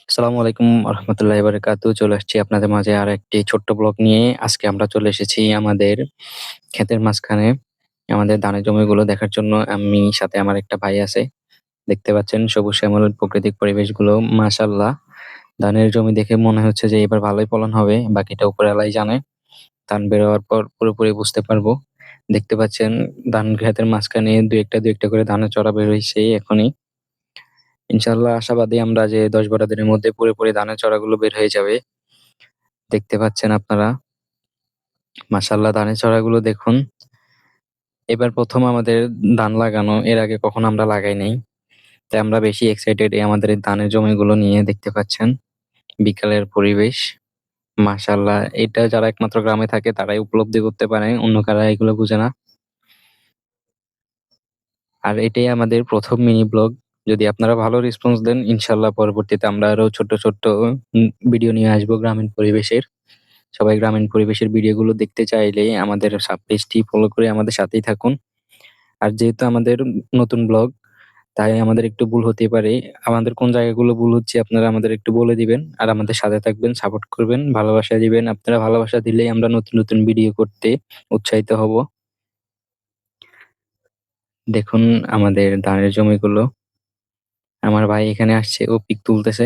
আসসালামু আলাইকুম রহমতুল্লাহি বারাকাতু। চলে আসছি আপনাদের মাঝে আরেকটি ছোট্ট ব্লগ নিয়ে। আজকে আমরা চলে এসেছি আমাদের ক্ষেতের মাঝখানে, আমাদের ধানের জমিগুলো দেখার জন্য। আমি সাথে আমার একটা ভাই আছে। দেখতে পাচ্ছেন সবুজ শ্যামল প্রাকৃতিক পরিবেশগুলো, মাশাআল্লাহ। ধানের জমি দেখে মনে হচ্ছে যে এবার ভালোই ফলন হবে। বাকিটা উপরওয়ালাই জানে। ধান বের হওয়ার পর পুরোপুরি বুঝতে পারবো। দেখতে পাচ্ছেন ধান ক্ষেতের মাঝখানে ২ একটা করে ধানের চারা বের হইছে এখনই। ইনশাআল্লাহ আশাবাদী আমরা যে ১০-১২ দিনের মধ্যে পুরোপুরি ধানের চারাগুলো বের হয়ে যাবে। দেখতে পাচ্ছেন আপনারা। মাশাআল্লাহ ধানের চারাগুলো দেখুন। এবার ১ম আমাদের ধান লাগানো। এর আগে কখনো আমরা লাগাই নাই। তাই আমরা বেশি এক্সাইটেড এই আমাদের এই ধানের জমিগুলো নিয়ে। দেখতে পাচ্ছেন বিকালের পরিবেশ। মাশাআল্লাহ এটা যারা একমাত্র গ্রামে থাকে তারাই উপলব্ধি করতে পারে। অন্য কারা এগুলো বুঝে না। আর এটাই আমাদের ১ম মিনি ব্লগ। যদি আপনারা ভালো রেসপন্স দেন ইনশাআল্লাহ পরবর্তীতে আমরা আরো ছোট্ট ভিডিও নিয়ে আসবো গ্রামীণ পরিবেশের। সবাই গ্রামীণ পরিবেশের ভিডিওগুলো দেখতে চাইলে আমাদের পেজটি ফলো করে আমাদের সাথেই থাকুন। আর যেহেতু আমাদের নতুন ব্লগ, তাই আমাদের একটু ভুল হতে পারে। আমাদের কোন জায়গাগুলো ভুল হচ্ছে আপনারা আমাদের একটু বলে দিবেন। আর আমাদের সাথে থাকবেন, সাপোর্ট করবেন, ভালোবাসা দিবেন। আপনারা ভালোবাসা দিলেই আমরা নতুন ভিডিও করতে উৎসাহিত হব। দেখুন আমাদের ধানের জমিগুলো। আমার ভাই এখানে আসছে, ও পিক তুলতেছে।